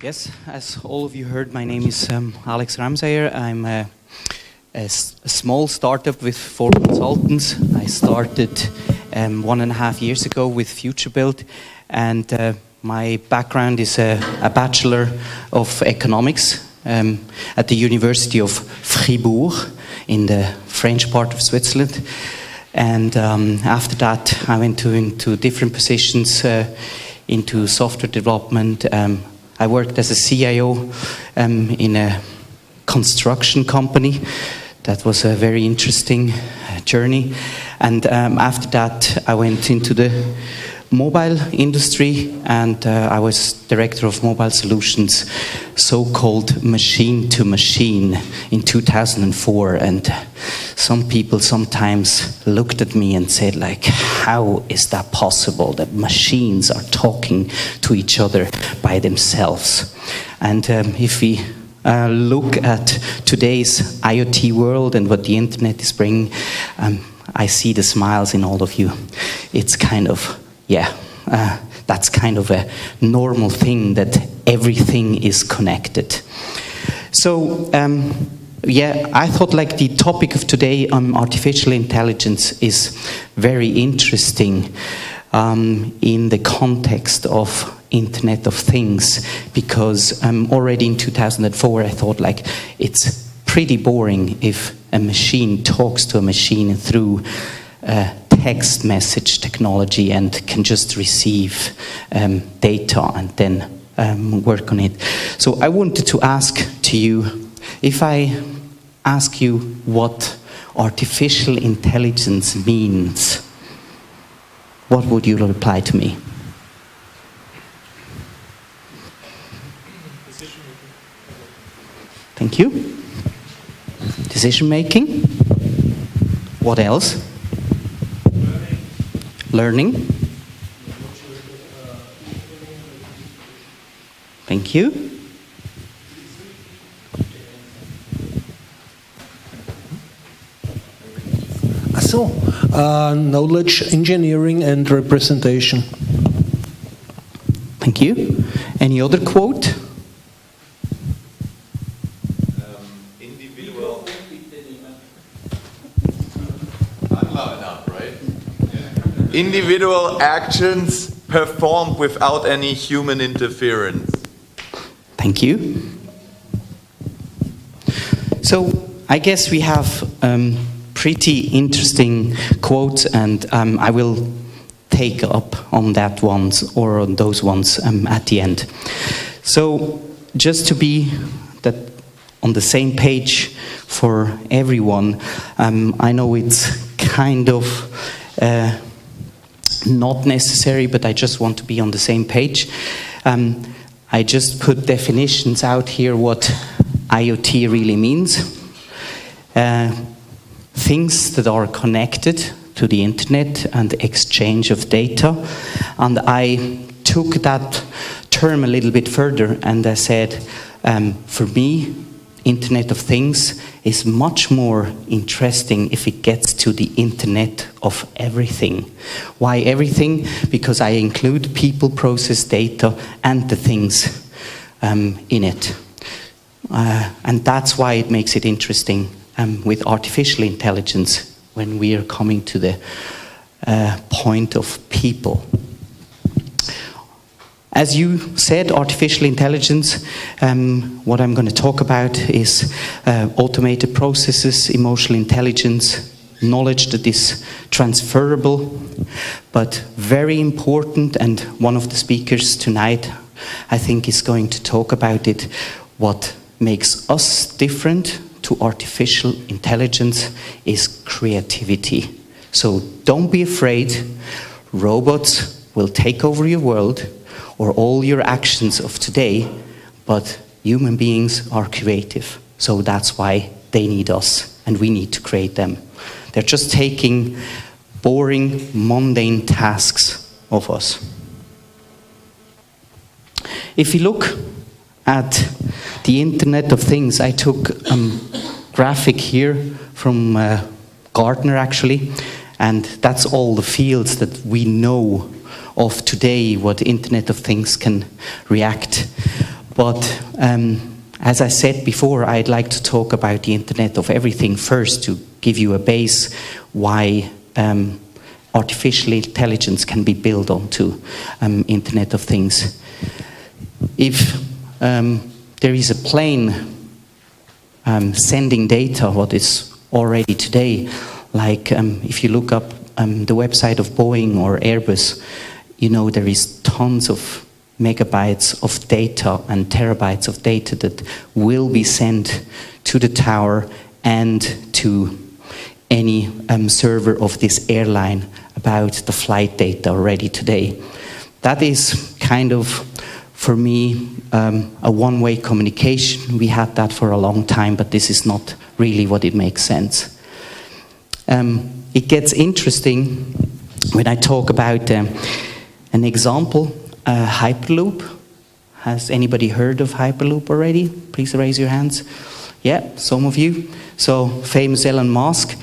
Yes, as all of you heard, my name is Alex Ramsayer. I'm a small startup with 4 consultants. I started 1.5 years ago with Futurebuilt, and my background is a Bachelor of Economics at the University of Fribourg in the French part of Switzerland. And after that, I went into different positions into software development. I worked as a CIO in a construction company. That was a very interesting journey. And after that, I went into the mobile industry, and I was director of mobile solutions, so-called machine to machine in 2004. And some people sometimes looked at me and said, like, how is that possible that machines are talking to each other by themselves? And if we look at today's IoT world and what the internet is bringing, I see the smiles in all of you. It's kind of, that's kind of a normal thing, that everything is connected. So, I thought like the topic of today on artificial intelligence is very interesting in the context of Internet of Things, because already in 2004 I thought like it's pretty boring if a machine talks to a machine through text message technology and can just receive data and then work on it. So I wanted to ask to you, if I ask you what artificial intelligence means, what would you reply to me? Thank you. Decision making. What else? Learning. Thank you. So, knowledge, engineering, and representation. Thank you. Any other quote? Individual. I'm loud enough, right? Yeah. Individual actions performed without any human interference. Thank you. So, I guess we have pretty interesting quotes, and I will take up on that ones or on those ones at the end. So just to be that on the same page for everyone, I know it's kind of not necessary, but I just want to be on the same page. I just put definitions out here what IoT really means. Things that are connected to the internet and exchange of data. And I took that term a little bit further, and I said, for me, Internet of Things is much more interesting if it gets to the Internet of Everything. Why everything? Because I include people, process, data, and the things in it. And that's why it makes it interesting with artificial intelligence when we are coming to the point of people. As you said, artificial intelligence, what I'm going to talk about is automated processes, emotional intelligence, knowledge that is transferable, but very important, and one of the speakers tonight, I think, is going to talk about it, what makes us different to artificial intelligence is creativity. So don't be afraid. Robots will take over your world or all your actions of today, but human beings are creative. So that's why they need us, and we need to create them. They're just taking boring, mundane tasks of us. If you look at the Internet of Things, I took a graphic here from Gartner, actually, and that's all the fields that we know of today, what Internet of Things can react. But as I said before, I'd like to talk about the Internet of Everything first to give you a base why artificial intelligence can be built onto Internet of Things. If there is a plane sending data, what is already today, like if you look up the website of Boeing or Airbus, you know there is tons of megabytes of data and terabytes of data that will be sent to the tower and to any server of this airline about the flight data already today. That is kind of, for me, a one-way communication. We had that for a long time, but this is not really what it makes sense. It gets interesting when I talk about an example, Hyperloop. Has anybody heard of Hyperloop already? Please raise your hands. Yeah, some of you. So, famous Elon Musk.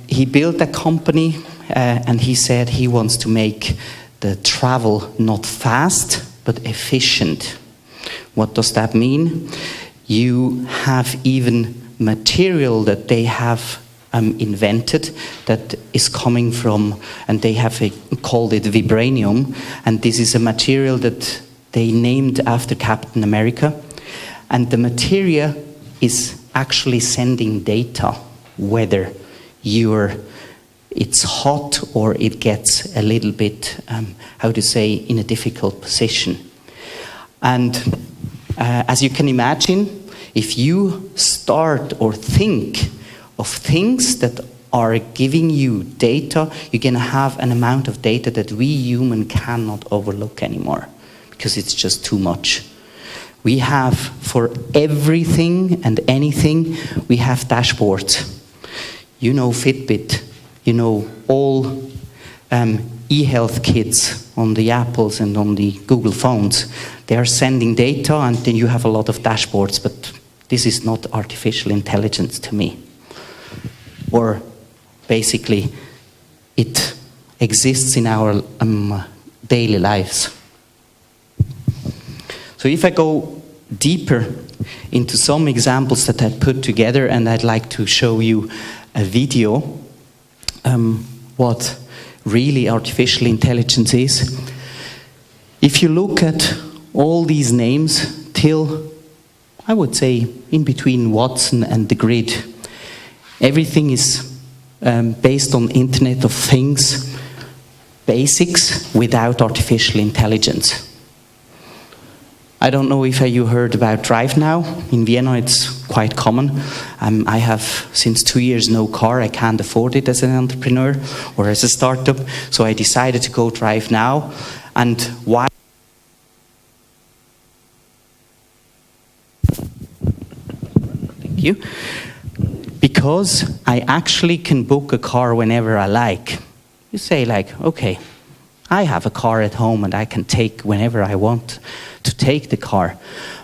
He built a company and he said he wants to make the travel not fast, but efficient. What does that mean? You have even material that they have invented that is coming from, and they have called it vibranium, and this is a material that they named after Captain America, and the material is actually sending data, whether it's hot or it gets a little bit, how to say, in a difficult position. And as you can imagine, if you start or think of things that are giving you data, you're going to have an amount of data that we human cannot overlook anymore, because it's just too much. We have, for everything and anything, we have dashboards. You know Fitbit, you know all e-health kits on the Apples and on the Google phones. They are sending data and then you have a lot of dashboards, but this is not artificial intelligence to me. Or basically, it exists in our daily lives. So if I go deeper into some examples that I put together, and I'd like to show you a video, what really artificial intelligence is. If you look at all these names till, I would say, in between Watson and the grid, everything is based on Internet of Things basics without artificial intelligence. I don't know if you heard about Drive Now. In Vienna it's quite common. I have since 2 years no car. I can't afford it as an entrepreneur or as a startup, so I decided to go Drive Now. And why? Thank you. Because I actually can book a car whenever I like. You say like, okay, I have a car at home and I can take whenever I want to take the car.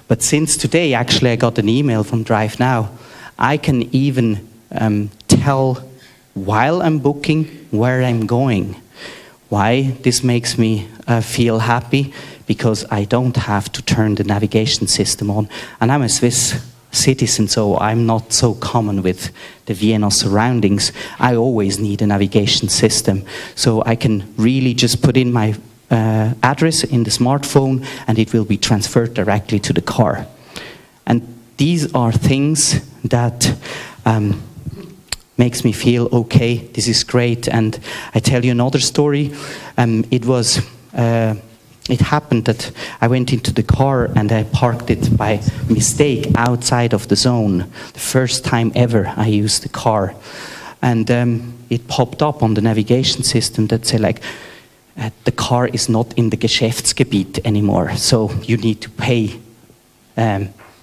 But since today, actually, I got an email from Drive Now. I can even tell while I'm booking where I'm going. Why? This makes me feel happy because I don't have to turn the navigation system on. And I'm a Swiss citizen, so I'm not so common with the Vienna surroundings. I always need a navigation system. So I can really just put in my address in the smartphone and it will be transferred directly to the car. And these are things that makes me feel, okay, this is great. And I tell you another story. It happened that I went into the car and I parked it by mistake outside of the zone. The first time ever I used the car. And it popped up on the navigation system that said like, the car is not in the Geschäftsgebiet anymore, so you need to pay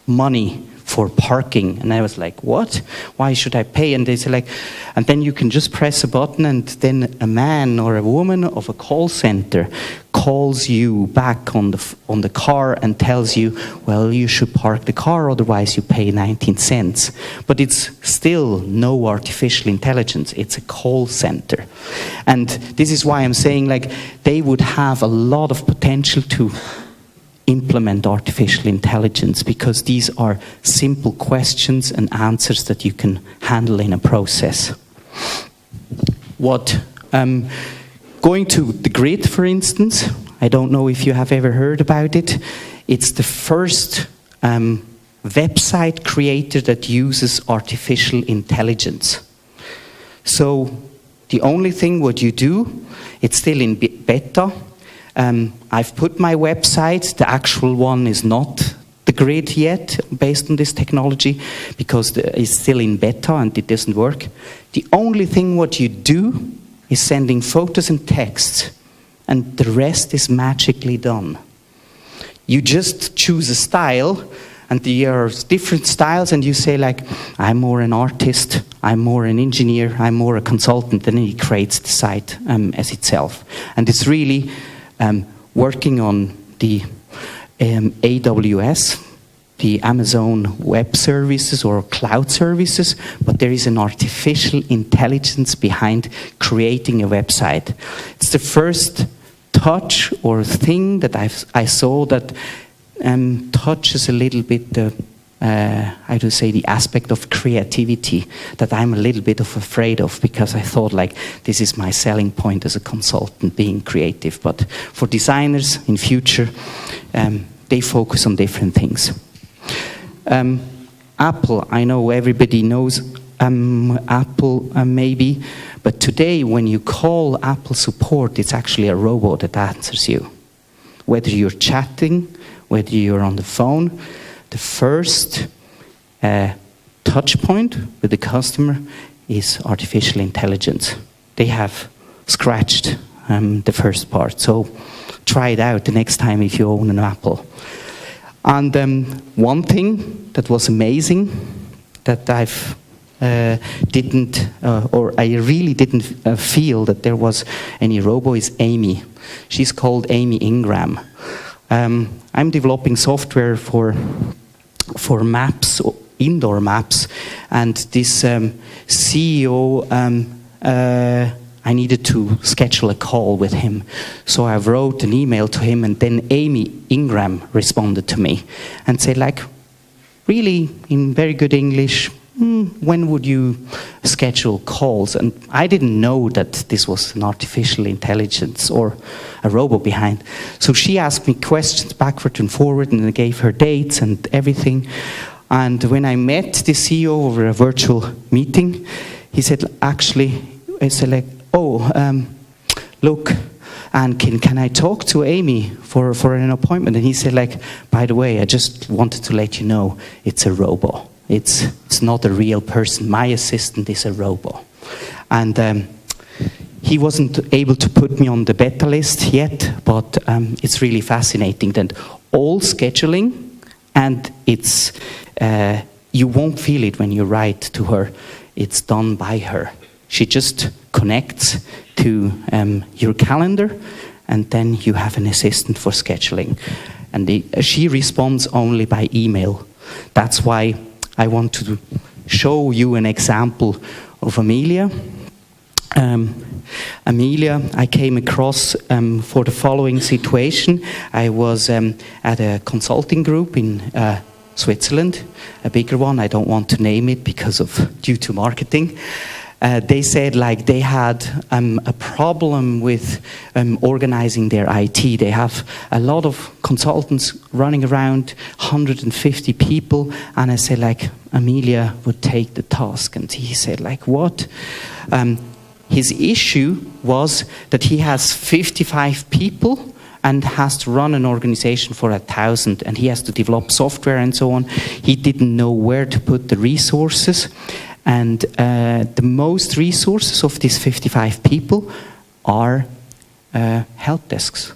money for parking. And I was like, what? Why should I pay? And they said like, and then you can just press a button and then a man or a woman of a call center calls you back on the car and tells you, well, you should park the car, otherwise you pay 19 cents. But it's still no artificial intelligence. It's a call center. And this is why I'm saying like they would have a lot of potential to implement artificial intelligence, because these are simple questions and answers that you can handle in a process. Going to the grid, for instance, I don't know if you have ever heard about it. It's the first website creator that uses artificial intelligence. So the only thing what you do, it's still in beta. I've put my website, the actual one is not the grid yet, based on this technology, because it's still in beta and it doesn't work. The only thing what you do is sending photos and texts, and the rest is magically done. You just choose a style, and there are different styles, and you say like, I'm more an artist, I'm more an engineer, I'm more a consultant, and he creates the site as itself. And it's really working on the AWS, the Amazon Web Services or cloud services, but there is an artificial intelligence behind creating a website. It's the first touch or thing that I saw that touches a little bit the, how to say, the aspect of creativity that I'm a little bit afraid of, because I thought like this is my selling point as a consultant, being creative. But for designers in future, they focus on different things. Apple, I know everybody knows Apple maybe, but today when you call Apple support, it's actually a robot that answers you. Whether you're chatting, whether you're on the phone, the first touch point with the customer is artificial intelligence. They have scratched the first part, so try it out the next time if you own an Apple. And one thing that was amazing that I really didn't feel that there was any robo is Amy. She's called Amy Ingram. I'm developing software for maps, indoor maps, and this CEO, I needed to schedule a call with him. So I wrote an email to him, and then Amy Ingram responded to me and said like, really, in very good English, when would you schedule calls? And I didn't know that this was an artificial intelligence or a robot behind. So she asked me questions backward and forward, and I gave her dates and everything. And when I met the CEO over a virtual meeting, he said, actually, I said like, look, and can I talk to Amy for an appointment? And he said like, by the way, I just wanted to let you know, it's a robot. It's not a real person. My assistant is a robot. And he wasn't able to put me on the beta list yet, but it's really fascinating that all scheduling, and it's you won't feel it when you write to her. It's done by her. She just connects to your calendar, and then you have an assistant for scheduling. And she responds only by email. That's why I want to show you an example of Amelia. Amelia, I came across for the following situation. I was at a consulting group in Switzerland, a bigger one. I don't want to name it because of due to marketing. They said like they had a problem with organizing their IT. They have a lot of consultants running around, 150 people, and I said like, Amelia would take the task. And he said like, what? His issue was that he has 55 people and has to run an organization for 1,000, and he has to develop software and so on. He didn't know where to put the resources. And the most resources of these 55 people are help desks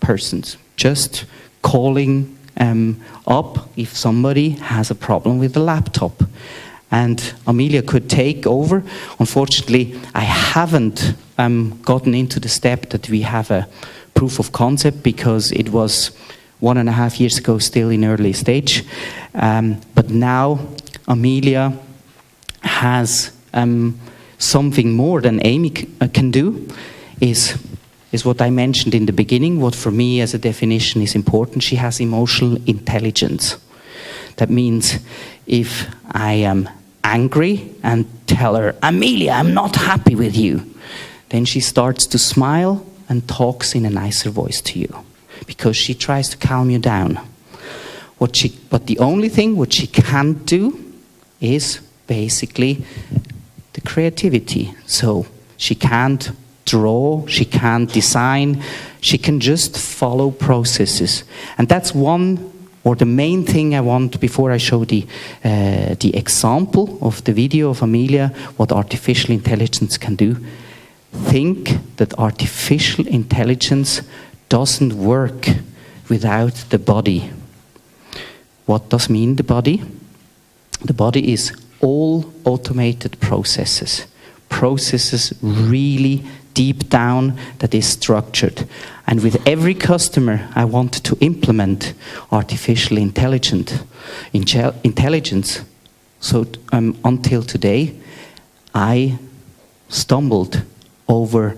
persons, just calling up if somebody has a problem with the laptop. And Amelia could take over. Unfortunately, I haven't gotten into the step that we have a proof of concept, because it was 1.5 years ago, still in early stage. But now Amelia has something more than Amy can do, is is what I mentioned in the beginning, what for me as a definition is important. She has emotional intelligence. That means if I am angry and tell her, Amelia, I'm not happy with you, then she starts to smile and talks in a nicer voice to you, because she tries to calm you down. But the only thing what she can't do is basically the creativity. So she can't draw, she can't design, she can just follow processes. And that's one, or the main thing I want, before I show the example of the video of Amelia, what artificial intelligence can do. Think that artificial intelligence doesn't work without the body. What does mean the body? The body is all automated processes. Processes really deep down that is structured. And with every customer I want to implement artificial intelligence. So until today, I stumbled over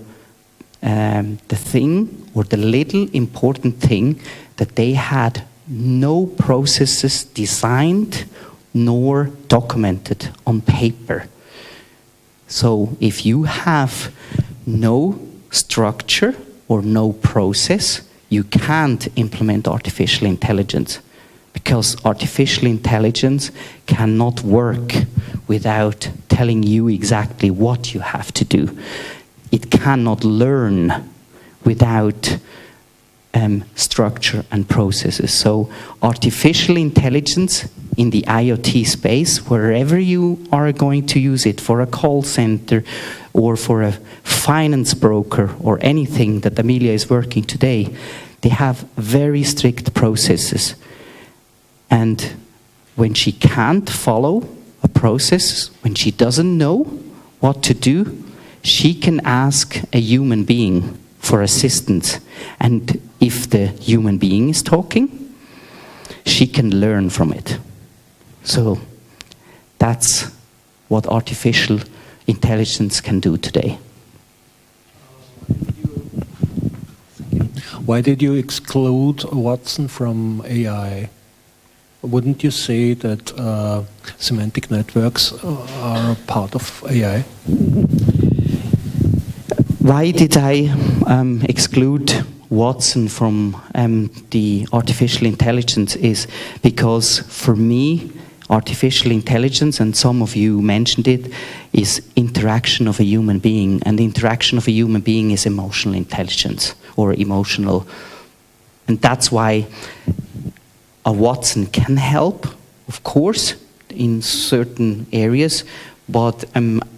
the thing, or the little important thing, that they had no processes designed nor documented on paper. So if you have no structure or no process, you can't implement artificial intelligence, because artificial intelligence cannot work without telling you exactly what you have to do. It cannot learn without structure and processes. So artificial intelligence in the IoT space, wherever you are going to use it, for a call center or for a finance broker or anything that Amelia is working today, they have very strict processes. And when she can't follow a process, when she doesn't know what to do, she can ask a human being for assistance. And if the human being is talking, she can learn from it. So that's what artificial intelligence can do today. Why did you exclude Watson from AI? Wouldn't you say that semantic networks are a part of AI? Why did I exclude Watson from the artificial intelligence? Is because for me, artificial intelligence, and some of you mentioned it, is interaction of a human being. And the interaction of a human being is emotional intelligence, or emotional. And that's why a Watson can help, of course, in certain areas. But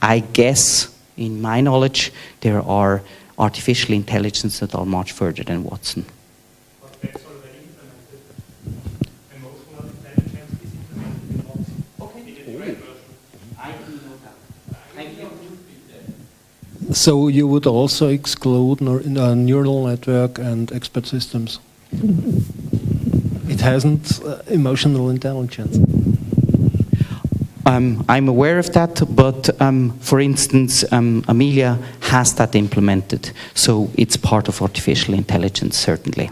I guess, in my knowledge, there are artificial intelligence that are much further than Watson. But that's already implemented. Emotional intelligence is implemented in Watson. Okay. In the right version. I didn't know that. Thank you. So you would also exclude neural network and expert systems? It hasn't emotional intelligence. I'm aware of that, but for instance, Amelia has that implemented, so it's part of artificial intelligence, certainly.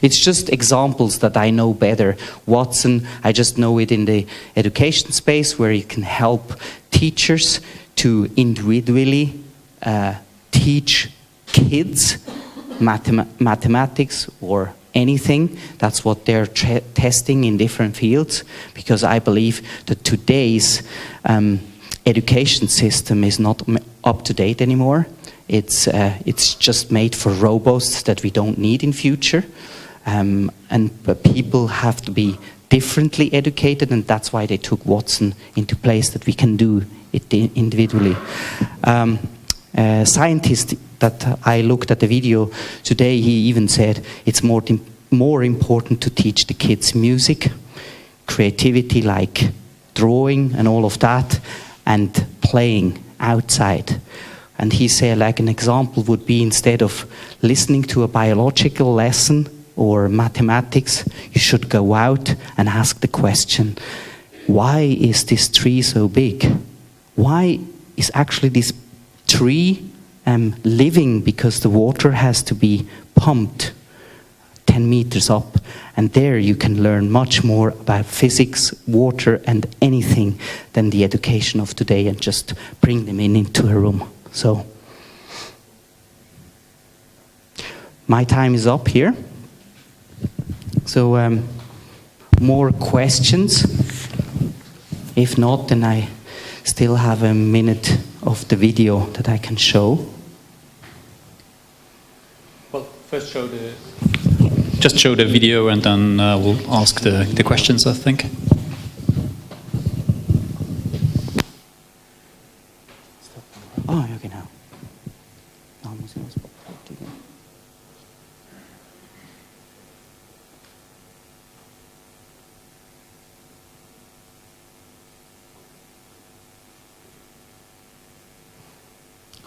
It's just examples that I know better. Watson, I just know it in the education space, where it can help teachers to individually teach kids mathematics or anything. That's what they're testing in different fields, because I believe that today's education system is not up to date anymore. It's just made for robots that we don't need in future, but people have to be differently educated, and that's why they took Watson into place, that we can do it individually. Scientist that I looked at the video today, he even said it's more important to teach the kids music, creativity like drawing and all of that, and playing outside. And he said, like, an example would be, instead of listening to a biological lesson or mathematics, you should go out and ask the question, why is this tree so big? Why is actually this tree living, because the water has to be pumped 10 meters up, and there you can learn much more about physics, water, and anything than the education of today, and just bring them into a room. So my time is up here. So more questions? If not, then I still have a minute of the video that I can show. Well, first just show the video, and then we'll ask the questions, I think. Oh, ja, genau. Da muss ich was bestätigen.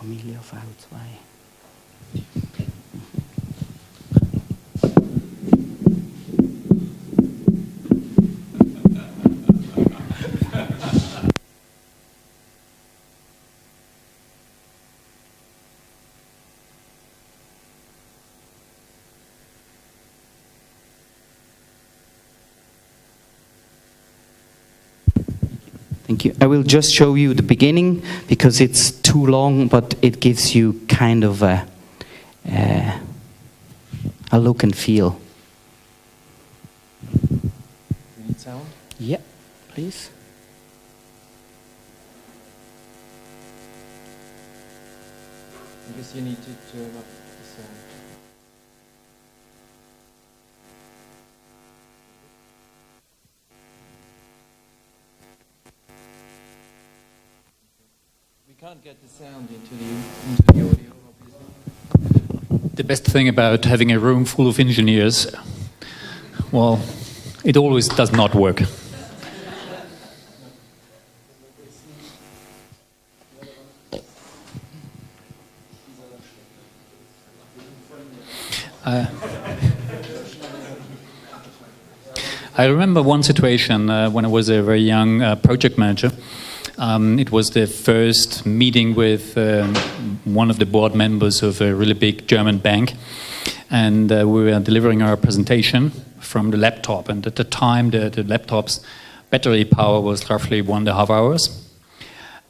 Amelia V2. Thank you. I will just show you the beginning because it's too long, but it gives you kind of a look and feel. You need sound? Yeah, please. I guess you need to turn up the sound. We can't get the sound into the audio, obviously. The best thing about having a room full of engineers, well, it always does not work. I remember one situation when I was a very young project manager. It was the first meeting with one of the board members of a really big German bank, and we were delivering our presentation from the laptop, and at the time the laptop's battery power was roughly 1.5 hours,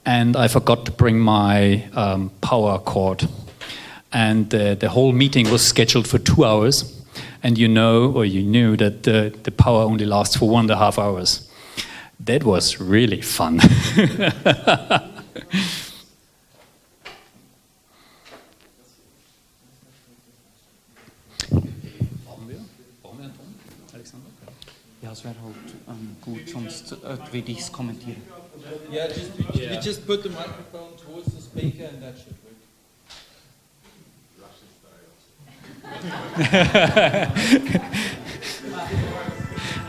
and I forgot to bring my power cord, and the whole meeting was scheduled for 2 hours, and you knew that the power only lasts for 1.5 hours. That was really fun. Ja, es wäre halt gut, sonst würde ich es kommentieren. Yeah, we just put the microphone towards the speaker and that should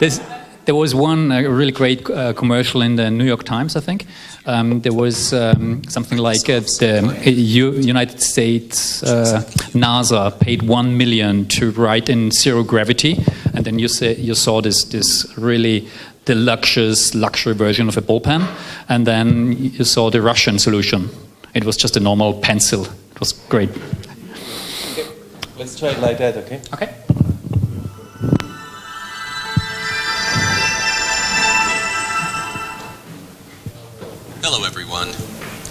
work. There was one really great commercial in the New York Times, I think. There was something like the United States NASA paid $1 million to write in zero gravity, and then you saw this really deluxe luxury version of a ball pen, and then you saw the Russian solution. It was just a normal pencil. It was great. Okay, let's try it like that, okay? Okay. Hello everyone.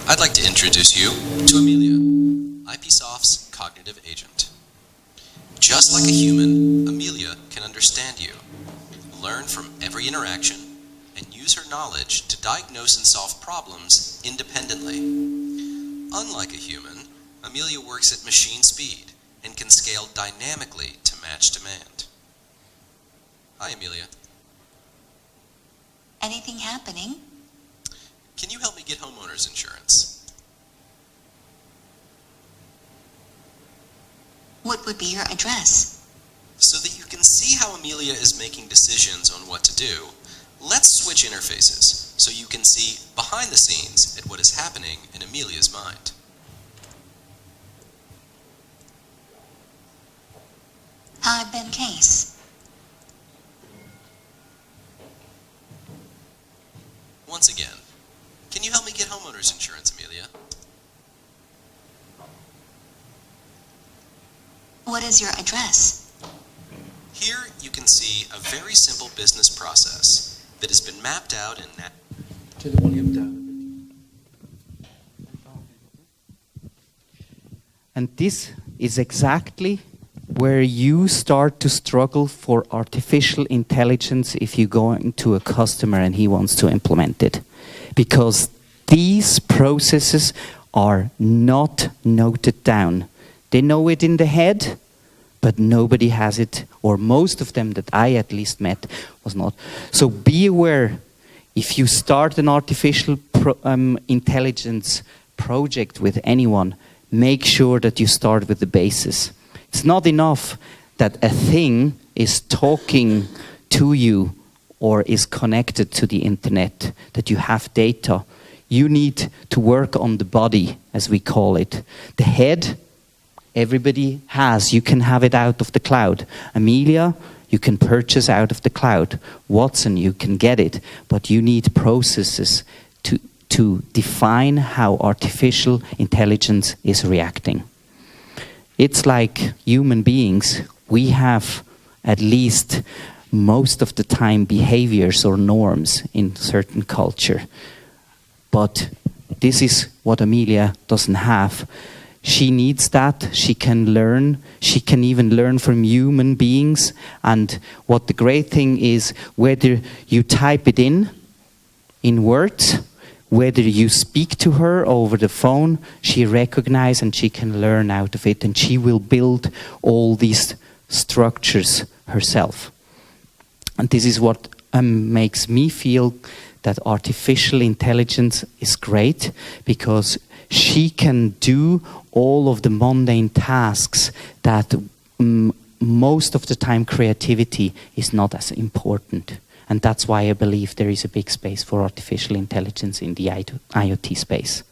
I'd like to introduce you to Amelia, IPsoft's cognitive agent. Just like a human, Amelia can understand you, learn from every interaction, and use her knowledge to diagnose and solve problems independently. Unlike a human, Amelia works at machine speed and can scale dynamically to match demand. Hi, Amelia. Anything happening? Can you help me get homeowners insurance? What would be your address? So that you can see how Amelia is making decisions on what to do, let's switch interfaces so you can see behind the scenes at what is happening in Amelia's mind. Hard been case. Once again, can you help me get homeowners insurance, Amelia? What is your address? Here you can see a very simple business process that has been mapped out in Turn the volume down. And this is exactly where you start to struggle for artificial intelligence if you go into a customer and he wants to implement it. Because these processes are not noted down. They know it in the head, but nobody has it, or most of them that I at least met was not. So be aware, if you start an artificial intelligence project with anyone, make sure that you start with the basis. It's not enough that a thing is talking to you or is connected to the internet, that you have data. You need to work on the body, as we call it. The head, everybody has. You can have it out of the cloud. Amelia, you can purchase out of the cloud. Watson, you can get it. But you need processes to define how artificial intelligence is reacting. It's like human beings. We have at least most of the time behaviors or norms in certain culture. But this is what Amelia doesn't have. She needs that. She can learn. She can even learn from human beings. And what the great thing is, whether you type it in words, whether you speak to her over the phone, she recognizes and she can learn out of it. And she will build all these structures herself. And this is what makes me feel that artificial intelligence is great, because she can do all of the mundane tasks that most of the time creativity is not as important. And that's why I believe there is a big space for artificial intelligence in the IoT space.